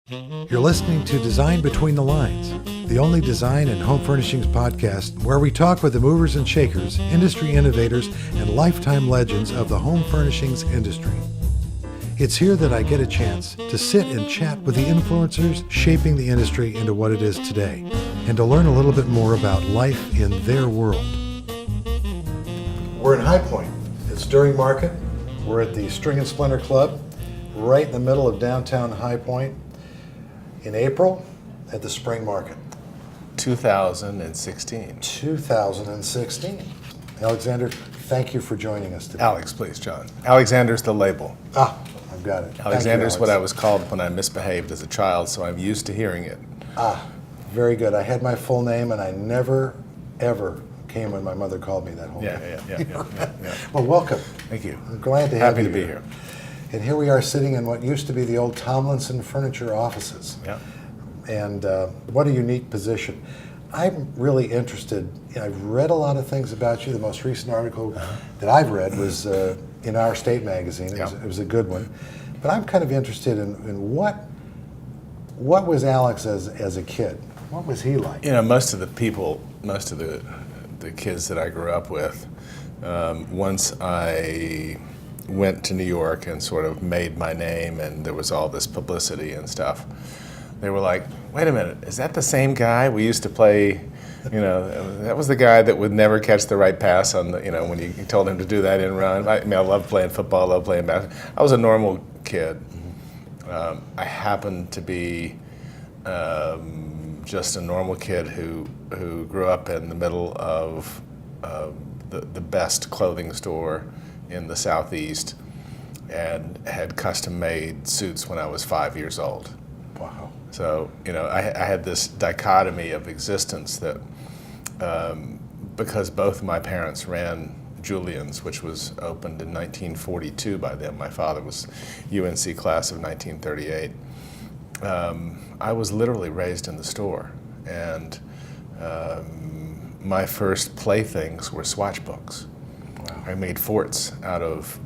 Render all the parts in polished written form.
You're listening to Design Between the Lines, the only design and home furnishings podcast where we talk with the movers and shakers, industry innovators, and lifetime legends of the home furnishings industry. It's here that I get a chance to sit and chat with the influencers shaping the industry into what it is today, and to learn a little bit more about life in their world. We're in High Point. It's during market. We're at the String and Splinter Club, right in the middle of downtown High Point. In April at the spring market. 2016. 2016. Alexander, thank you for joining us today. Alex, please, John. Alexander's the label. I've got it. Alexander's what I was called when I misbehaved as a child, so I'm used to hearing it. Very good. I had my full name and I never, ever came when my mother called me that whole Yeah. Well, welcome. Thank you. I'm glad to have Happy you to be here. And here we are sitting in what used to be the old Tomlinson Furniture offices. Yeah. And what a unique position. I'm really interested. I've read a lot of things about you. The most recent article that I've read was in Our State magazine. It was a good one. But I'm kind of interested in what was Alex as a kid? What was he like? You know, most of the kids that I grew up with, once I went to New York and sort of made my name and there was all this publicity and stuff, they were like, wait a minute, is that the same guy we used to play? You know, that was the guy that would never catch the right pass on the, when you told him to do that in run. I loved playing football, I loved playing basketball. I was a normal kid. I happened to be just a normal kid who grew up in the middle of the best clothing store in the Southeast and had custom-made suits when I was 5 years old. Wow. So, I had this dichotomy of existence that, because both my parents ran Julian's, which was opened in 1942 by them. My father was UNC class of 1938. I was literally raised in the store, and my first playthings were swatch books. I made forts out of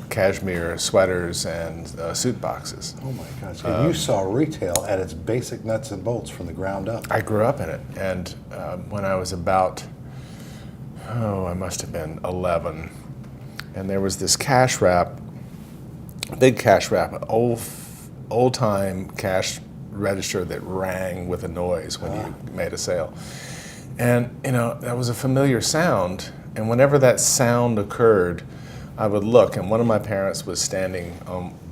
cashmere sweaters and suit boxes. Oh my God, so you saw retail at its basic nuts and bolts from the ground up. I grew up in it, and when I was about, I must have been 11, and there was this cash wrap, big cash wrap, old-time cash register that rang with a noise when you made a sale. And, that was a familiar sound. And whenever that sound occurred, I would look, and one of my parents was standing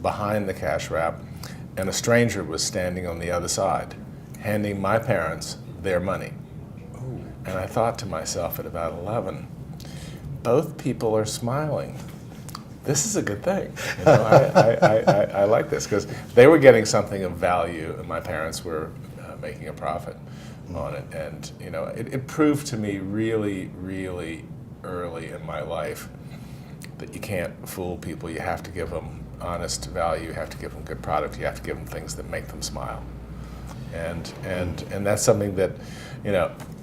behind the cash wrap, and a stranger was standing on the other side, handing my parents their money. Ooh. And I thought to myself at about 11, both people are smiling. This is a good thing. I like this, because they were getting something of value, and my parents were making a profit on it. And it proved to me really, really early in my life that you can't fool people. You have to give them honest value. You have to give them good product. You have to give them things that make them smile. And that's something that,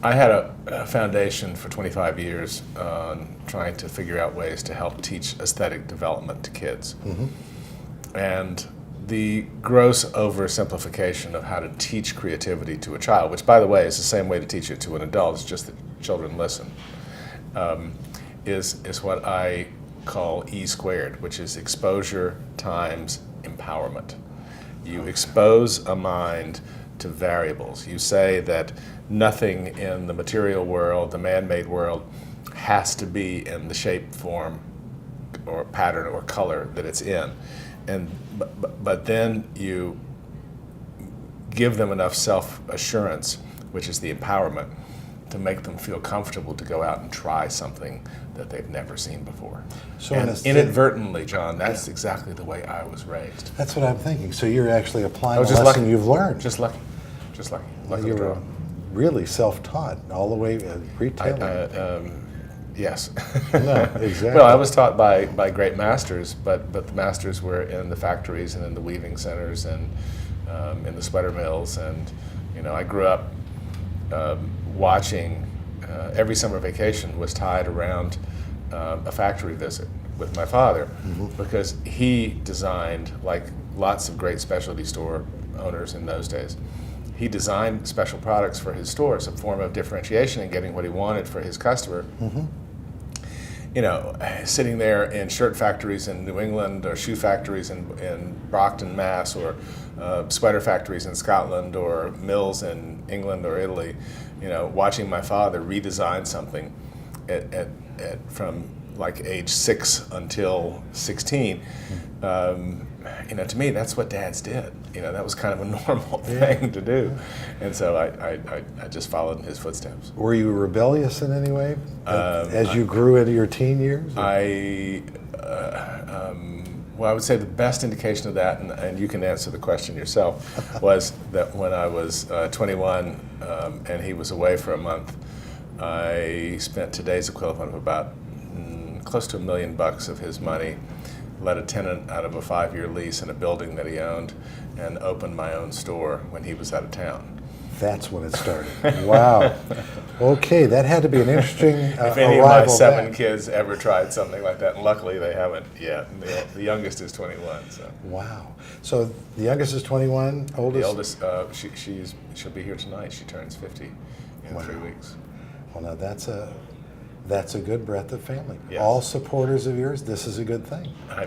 I had a foundation for 25 years on trying to figure out ways to help teach aesthetic development to kids. Mm-hmm. And the gross oversimplification of how to teach creativity to a child, which, by the way, is the same way to teach it to an adult, it's just that children listen, is what I call E squared, which is exposure times empowerment. You expose a mind to variables. You say that nothing in the material world, the man-made world, has to be in the shape, form, or pattern or color that it's in. But then you give them enough self-assurance, which is the empowerment, to make them feel comfortable to go out and try something that they've never seen before. So and inadvertently, John, that's exactly the way I was raised. That's what I'm thinking. So you're actually applying a lesson you've learned. Just lucky. You're really self-taught all the way retailing. Yes. No, exactly. Well, I was taught by great masters, but the masters were in the factories and in the weaving centers and in the sweater mills. And I grew up watching. Every summer vacation was tied around a factory visit with my father, because he designed, like lots of great specialty store owners in those days. He designed special products for his store as a form of differentiation and getting what he wanted for his customer. You know, sitting there in shirt factories in New England, or shoe factories in Brockton, Mass, or sweater factories in Scotland, or mills in England or Italy, you know, watching my father redesign something from like age 6 until 16. You know, to me, that's what dads did. You know, that was kind of a normal thing to do. And so I just followed in his footsteps. Were you rebellious in any way as you grew into your teen years? Well, I would say the best indication of that, and you can answer the question yourself, was that when I was 21 and he was away for a month, I spent today's equivalent of about close to $1 million of his money, let a tenant out of a 5-year lease in a building that he owned, and opened my own store when he was out of town. That's when it started. Wow. Okay, that had to be an interesting if any of my 7 back. kids ever tried something like that, and luckily they haven't yet. The youngest is 21. So. Wow. So the youngest is 21, oldest? The oldest, she'll be here tonight. She turns 50 in 3 weeks. Well, now that's a good breadth of family. Yes. All supporters of yours. This is a good thing. I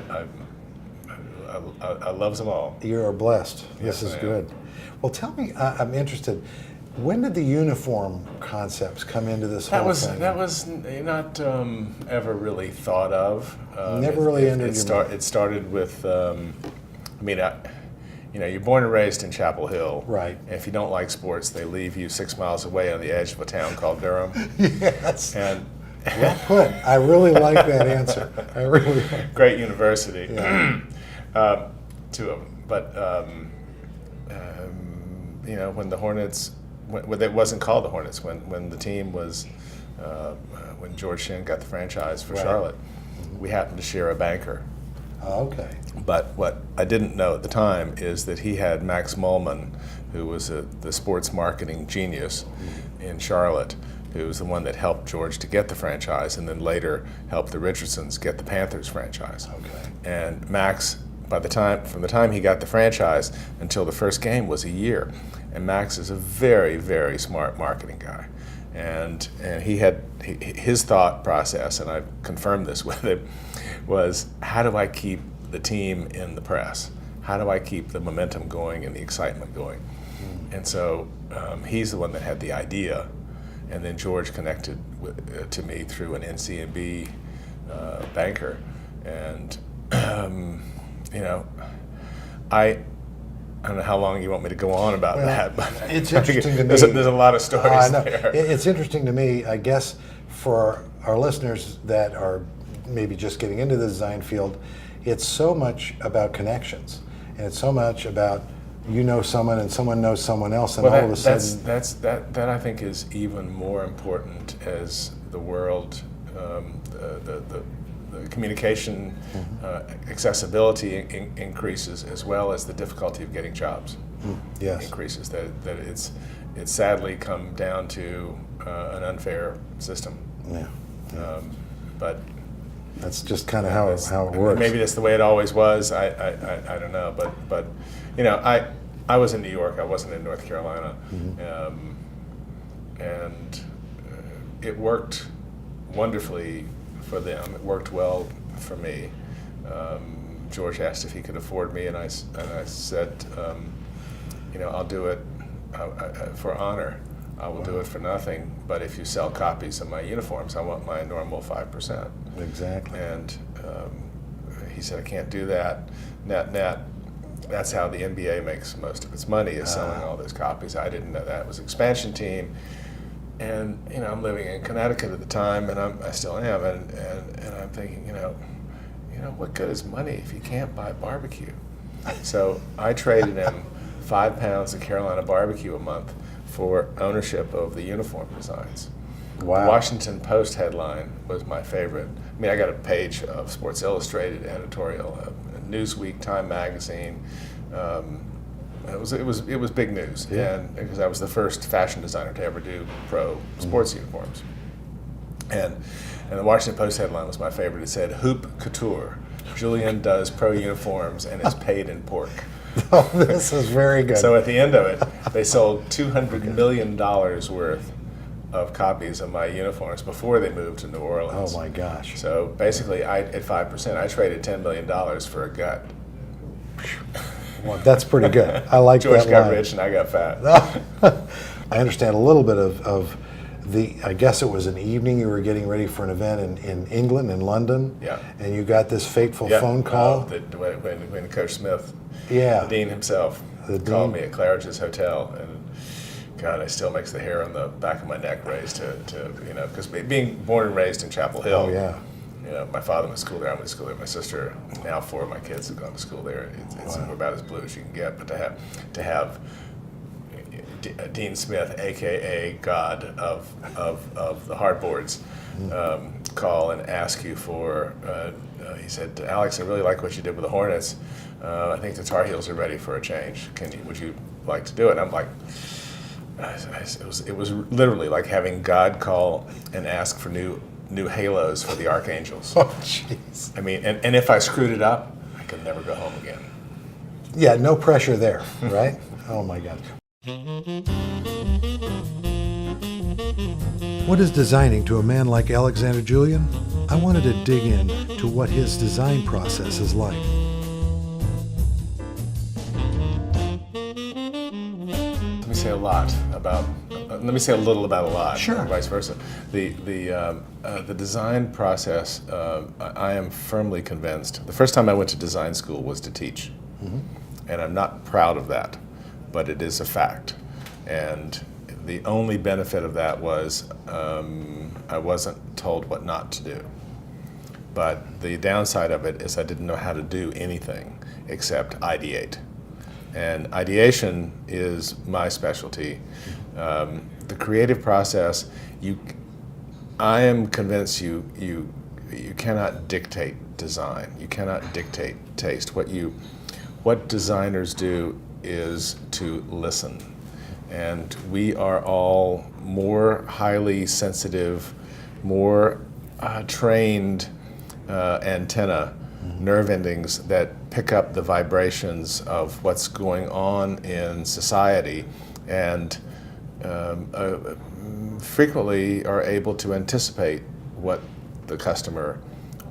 love them all. You are blessed. Yes, This is I am. good. Well, tell me, I'm interested. When did the uniform concepts come into this whole thing? That was not ever really thought of. Never really entered your mind. It started with, you know, you're born and raised in Chapel Hill. Right. And if you don't like sports, they leave you 6 miles away on the edge of a town called Durham. Yes. And well put. I really like that answer. I really like. Great university. Yeah. 2 of them. But you know, when the Hornets, when it wasn't called the Hornets, when the team was, when George Shinn got the franchise for Charlotte, we happened to share a banker. Okay. But what I didn't know at the time is that he had Max Mullman, who was the sports marketing genius in Charlotte, who was the one that helped George to get the franchise, and then later helped the Richardsons get the Panthers franchise. Okay. And Max, from the time he got the franchise until the first game was a year. And Max is a very, very smart marketing guy. And his thought process, and I've confirmed this with him, was how do I keep the team in the press? How do I keep the momentum going and the excitement going? And so he's the one that had the idea, and then George connected to me through an NCMB banker. And you know, I don't know how long you want me to go on about that, but it's interesting to me. There's a lot of stories there. It's interesting to me, I guess, for our listeners that are maybe just getting into the design field, it's so much about connections, and it's so much about you know someone and someone knows someone else, and all of a sudden that I think is even more important as the world, the communication accessibility increases, as well as the difficulty of getting jobs increases. That it's sadly come down to an unfair system. Yeah. But that's just kind of how it works. Maybe that's the way it always was. I don't know. But you know, I was in New York. I wasn't in North Carolina, and it worked wonderfully for them. It worked well for me. George asked if he could afford me, and I said, you know, I'll do it for honor. I will do it for nothing, but if you sell copies of my uniforms, I want my normal 5%. Exactly. And he said, I can't do that. Net. That's how the NBA makes most of its money, is selling all those copies. I didn't know that. It was expansion team. And you know, I'm living in Connecticut at the time, and I still am, and I'm thinking, you know, what good is money if you can't buy barbecue? So I traded him 5 pounds of Carolina barbecue a month for ownership of the uniform designs. Wow. The Washington Post headline was my favorite. I mean, I got a page of Sports Illustrated editorial, Newsweek, Time Magazine. It was big news, and because I was the first fashion designer to ever do pro sports uniforms. And the Washington Post headline was my favorite. It said, "Hoop Couture, Julian does pro uniforms and is paid in pork. Oh, this is very good. So at the end of it, they sold $200 million worth of copies of my uniforms before they moved to New Orleans. Oh my gosh. So basically, at 5%, I traded $10 million for a gut. Well, that's pretty good. I like George that got line. rich and I got fat. I understand a little bit of the, I guess it was an evening you were getting ready for an event in England, in London. Yeah. And you got this fateful Yeah. phone call. When Coach Smith, Yeah. the dean himself, called me at Claridge's Hotel, and God, it still makes the hair on the back of my neck raise to because being born and raised in Chapel Hill. Oh, yeah. My father went to school there. I went to school there. My sister, now 4 of my kids have gone to school there. It's about as blue as you can get. But to have Dean Smith, aka God of the hardboards, call and ask you for. He said, "Alex, I really like what you did with the Hornets. I think the Tar Heels are ready for a change. Would you like to do it?" And I'm like. It was literally like having God call and ask for new halos for the Archangels. Oh, jeez. I mean, and if I screwed it up, I could never go home again. Yeah, no pressure there, right? Oh my God. What is designing to a man like Alexander Julian? I wanted to dig in to what his design process is like. Let me say a little about a lot. Sure. And vice versa. The design process. I am firmly convinced. The first time I went to design school was to teach, and I'm not proud of that, but it is a fact. And the only benefit of that was I wasn't told what not to do. But the downside of it is I didn't know how to do anything except ideate. And ideation is my specialty. The creative process, I am convinced you cannot dictate design. You cannot dictate taste. What designers do is to listen. And we are all more highly sensitive, more trained antenna, nerve endings that pick up the vibrations of what's going on in society, and frequently are able to anticipate what the customer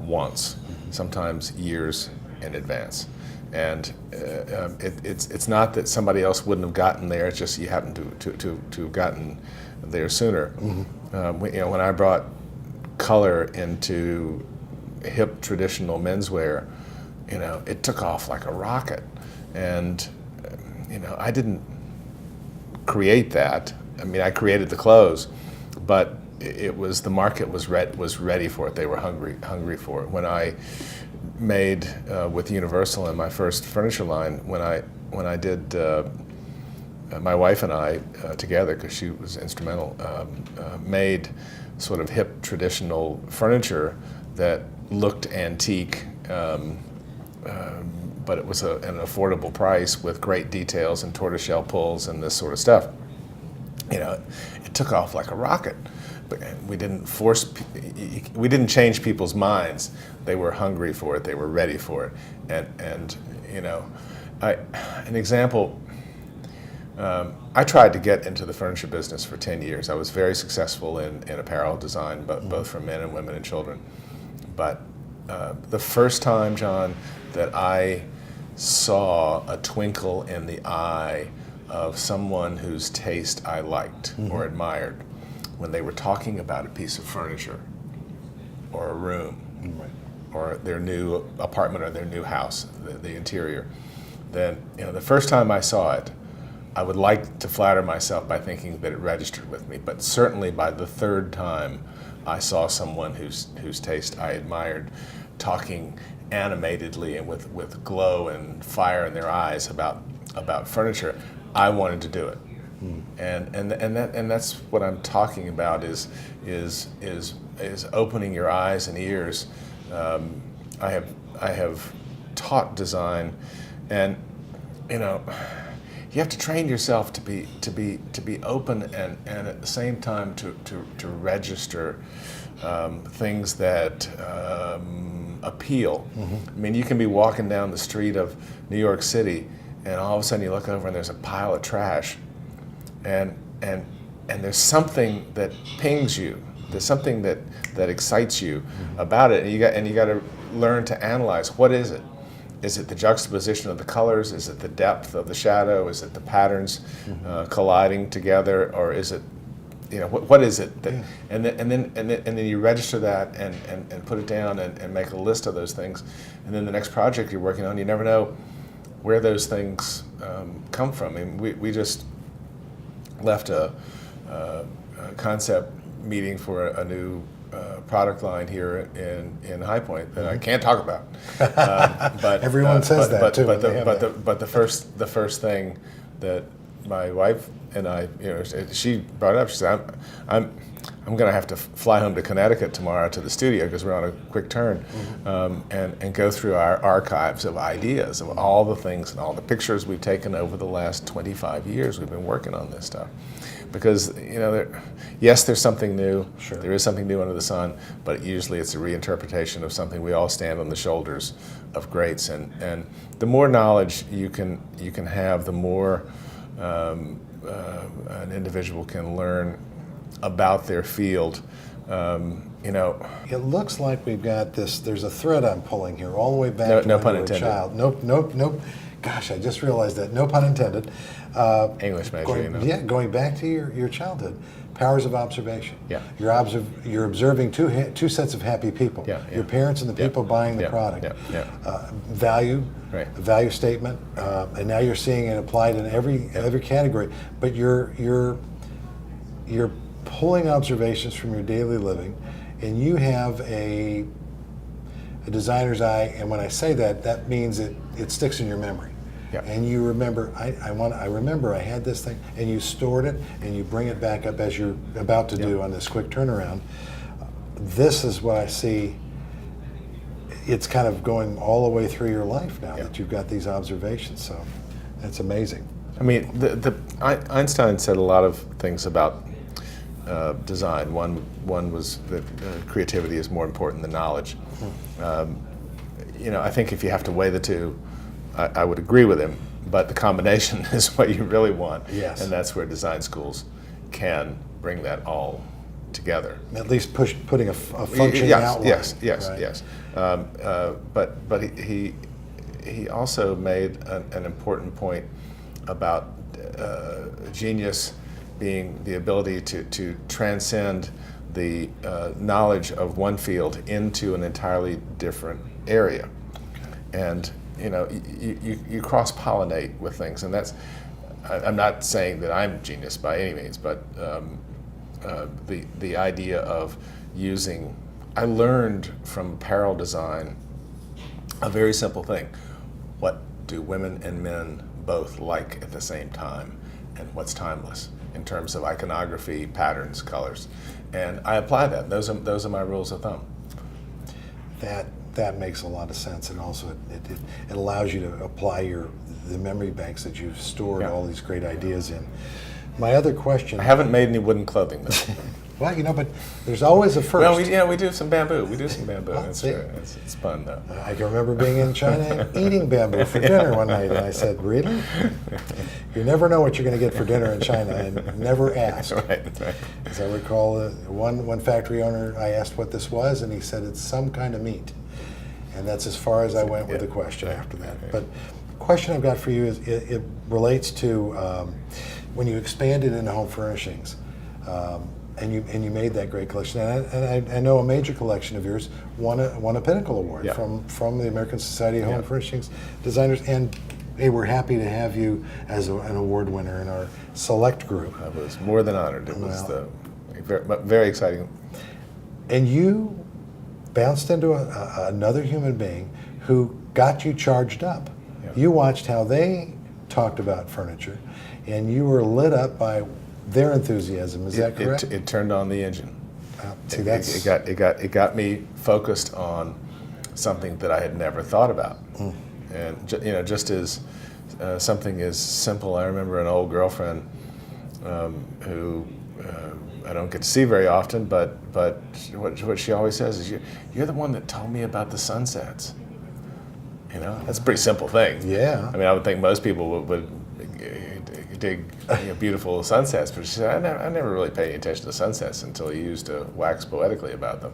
wants, sometimes years in advance. And it's not that somebody else wouldn't have gotten there; it's just you happen to have gotten there sooner. When I brought color into hip traditional menswear, it took off like a rocket. And I didn't create that. I mean, I created the clothes, but the market was ready for it. They were hungry for it. When I made with Universal in my first furniture line, when I did my wife and I together, because she was instrumental, made sort of hip traditional furniture that looked antique, but it was an affordable price with great details and tortoiseshell pulls and this sort of stuff. It took off like a rocket. But we didn't change people's minds. They were hungry for it. They were ready for it. And an example. I tried to get into the furniture business for 10 years. I was very successful in apparel design, both for men and women and children. But the first time, John, that I saw a twinkle in the eye of someone whose taste I liked or admired, when they were talking about a piece of furniture or a room or their new apartment or their new house, the interior, then the first time I saw it, I would like to flatter myself by thinking that it registered with me, but certainly by the third time I saw someone whose taste I admired talking animatedly and with glow and fire in their eyes about furniture, I wanted to do it. And that's what I'm talking about is opening your eyes and ears. I have taught design, and you have to train yourself to be open and at the same time to register things that appeal. I mean, you can be walking down the street of New York City, and all of a sudden you look over and there's a pile of trash, and there's something that pings you. There's something that excites you about it, and you got to learn to analyze, what is it? Is it the juxtaposition of the colors? Is it the depth of the shadow? Is it the patterns colliding together, or is it, what is it that, and then you register that and put it down and make a list of those things, and then the next project you're working on, you never know where those things come from. I mean, we just left a concept meeting for a new product line here in High Point that I can't talk about. But everyone says that too. But the first thing that my wife and I, she brought up, she said, I'm going to have to fly home to Connecticut tomorrow to the studio because we're on a quick turn, and go through our archives of ideas of all the things and all the pictures we've taken over the last 25 years. We've been working on this stuff. Because, yes, there's something new. Sure. There is something new under the sun, but usually it's a reinterpretation of something. We all stand on the shoulders of greats, and the more knowledge you can have, the more an individual can learn about their field. It looks like we've got this. There's a thread I'm pulling here, all the way back to no when pun you were a intended. child. Nope. Gosh, I just realized that. No pun intended. English major, Going back to your childhood, powers of observation. Yeah. You're observing two sets of happy people. Yeah. Your parents and the people buying the product. Value, right. value statement, and now you're seeing it applied in every category. But you're pulling observations from your daily living, and you have a designer's eye. And when I say that, that means it sticks in your memory. Yeah. And you remember, I remember I had this thing, and you stored it, and you bring it back up as you're about to do on this quick turnaround. This is what I see. It's kind of going all the way through your life now that you've got these observations. So that's amazing. I mean, Einstein said a lot of things about design. One was that creativity is more important than knowledge. I think if you have to weigh the two, I would agree with him, but the combination is what you really want. Yes. And that's where design schools can bring that all together. At least putting a functioning outline. Yes. But he also made an important point about genius being the ability to transcend the knowledge of one field into an entirely different area. And you cross-pollinate with things, and that's. I'm not saying that I'm genius by any means, but the idea of using. I learned from apparel design a very simple thing: what do women and men both like at the same time, and what's timeless in terms of iconography, patterns, colors, and I apply that. Those are my rules of thumb. That makes a lot of sense, and also it allows you to apply the memory banks that you've stored all these great ideas in. My other question. I haven't made any wooden clothing though. Well, but there's always a first. Well, we do some bamboo. It's fun though. I can remember being in China eating bamboo for dinner one night, and I said, "Really? You never know what you're going to get for dinner in China," and never asked. Right. As I recall, one factory owner, I asked what this was, and he said it's some kind of meat. And that's as far as I went with the question after that. But the question I've got for you is, it relates to when you expanded into home furnishings, and you made that great collection. And I know a major collection of yours won a Pinnacle Award from the American Society of Home Furnishings Designers, and they were happy to have you as an award winner in our select group. I was more than honored. It was very exciting. And you bounced into another human being who got you charged up. Yeah. You watched how they talked about furniture, and you were lit up by their enthusiasm. Is that correct? It turned on the engine. See, it got me focused on something that I had never thought about. And just as something as simple, I remember an old girlfriend who I don't get to see very often, but what she always says is, you're the one that told me about the sunsets. You know, that's a pretty simple thing. Yeah. I mean, I would think most people would dig beautiful sunsets, but she said, I never really paid any attention to sunsets until you used to wax poetically about them.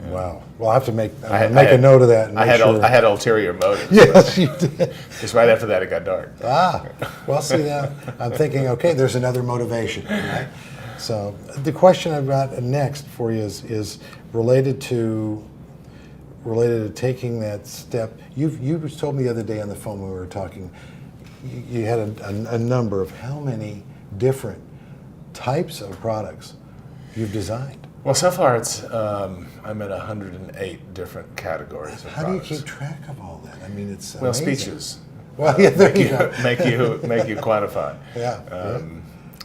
Wow. Well, I have to make a note of that. And I had ulterior motives. Yes, you did. Just right after that, it got dark. Well, see, now I'm thinking, okay, there's another motivation, right? So the question I've got next for you is related to taking that step. You told me the other day on the phone when we were talking, you had a number of how many different types of products you've designed. Well, so far I'm at 108 different categories of How products. do you keep track of all that? I mean, it's Well, amazing. speeches. Well, yeah, there you go. make you quantify. Yeah.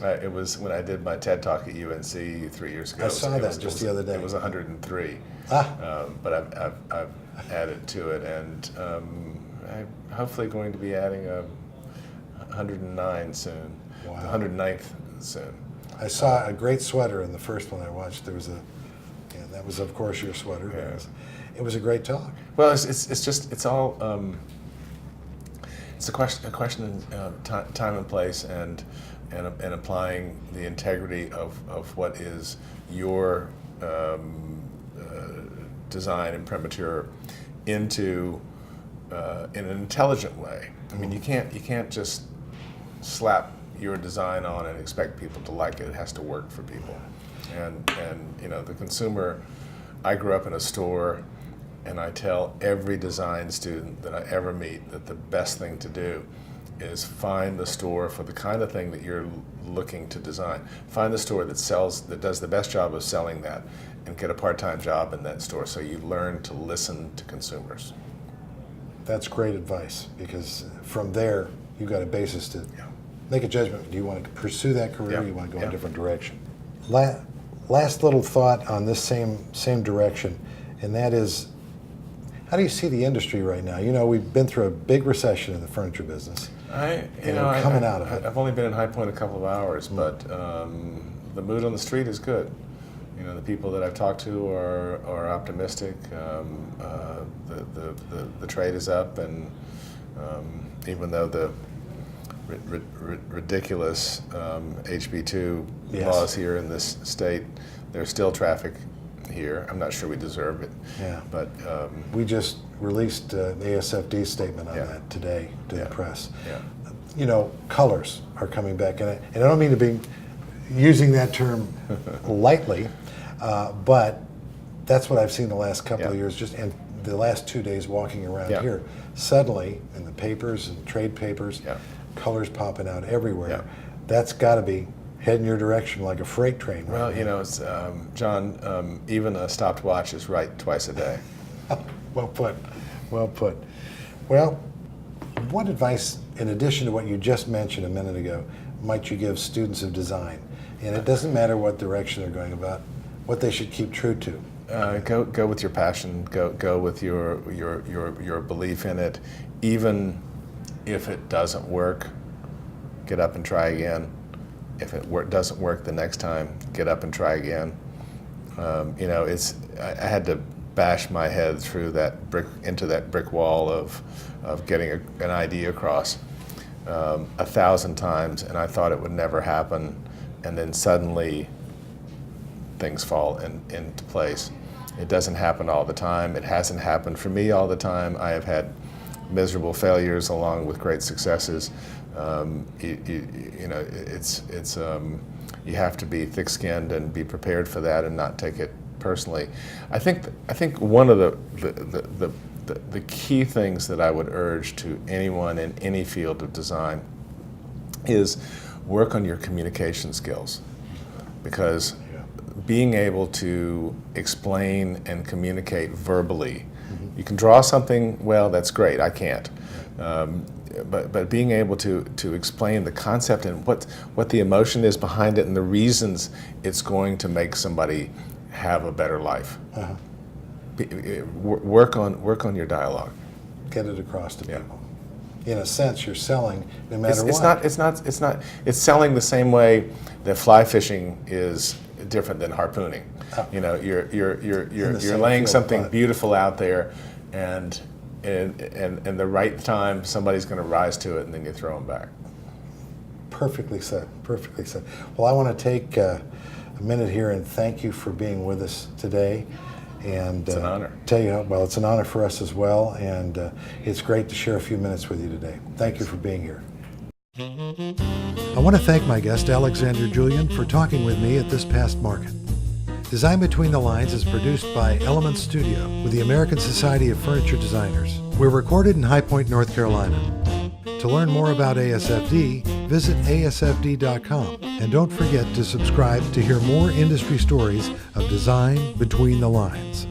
It was when I did my TED Talk at UNC 3 years ago. I saw that just the other day. It was 103. But I've added to it, and I'm hopefully going to be adding 109 soon. Wow. 109th soon. I saw a great sweater in the first one I watched. There was that was of course your sweater. Yeah. It was a great talk. Well, it's all it's a question of time and place and applying the integrity of what is your design and premature into in an intelligent way. I mean, you can't just slap your design on and expect people to like it. It has to work for people. And the consumer, I grew up in a store, and I tell every design student that I ever meet that the best thing to do is find the store for the kind of thing that you're looking to design. Find the store that does the best job of selling that, and get a part-time job in that store so you learn to listen to consumers. That's great advice, because from there you've got a basis to make a judgment. Do you want to pursue that career, or do you want to go in a different direction? Last little thought on this same direction, and that is, how do you see the industry right now? You know, we've been through a big recession in the furniture business. We're coming out of it. I've only been in High Point a couple of hours, but the mood on the street is good. You know, the people that I've talked to are optimistic. The trade is up, and even though the ridiculous HB2 laws here in this state, there's still traffic here. I'm not sure we deserve it. Yeah. But we just released the ASFD statement on that today to the press. Yeah. You know, colors are coming back, and I don't mean to be using that term lightly, but that's what I've seen the last couple of years, just and the last 2 days walking around here. Suddenly, in the papers and trade papers, colors popping out everywhere. Yeah. That's got to be heading your direction like a freight train. Right well, now. You know, it's, John, even a stopped watch is right twice a day. Well put. Well put. Well, what advice, in addition to what you just mentioned a minute ago, might you give students of design? And it doesn't matter what direction they're going about, what they should keep true to. Go with your passion. Go with your belief in it. Even if it doesn't work, get up and try again. If it doesn't work the next time, get up and try again. You know, I had to bash my head through into that brick wall of getting an idea across 1,000 times, and I thought it would never happen, and then suddenly things fall into place. It doesn't happen all the time. It hasn't happened for me all the time. I have had miserable failures along with great successes. You know, you have to be thick-skinned and be prepared for that and not take it personally. I think one of the key things that I would urge to anyone in any field of design is work on your communication skills, because being able to explain and communicate verbally, you can draw something well, that's great. I can't. But being able to explain the concept and what the emotion is behind it and the reasons it's going to make somebody have a better life. Work on your dialogue. Get it across to people. in a sense, you're selling no matter what. It's selling the same way that fly fishing is different than harpooning. You know, you're laying something beautiful out there, and the right time somebody's going to rise to it, and then you throw them back. Perfectly said. Perfectly said. Well, I want to take a minute here and thank you for being with us today. And it's an honor. Tell you, well, it's an honor for us as well, and it's great to share a few minutes with you today. Thank you for being here. I want to thank my guest, Alexander Julian, for talking with me at this past market. Design Between the Lines is produced by Element Studio with the American Society of Furniture Designers. We're recorded in High Point, North Carolina. To learn more about ASFD, visit asfd.com. And don't forget to subscribe to hear more industry stories of design between the lines.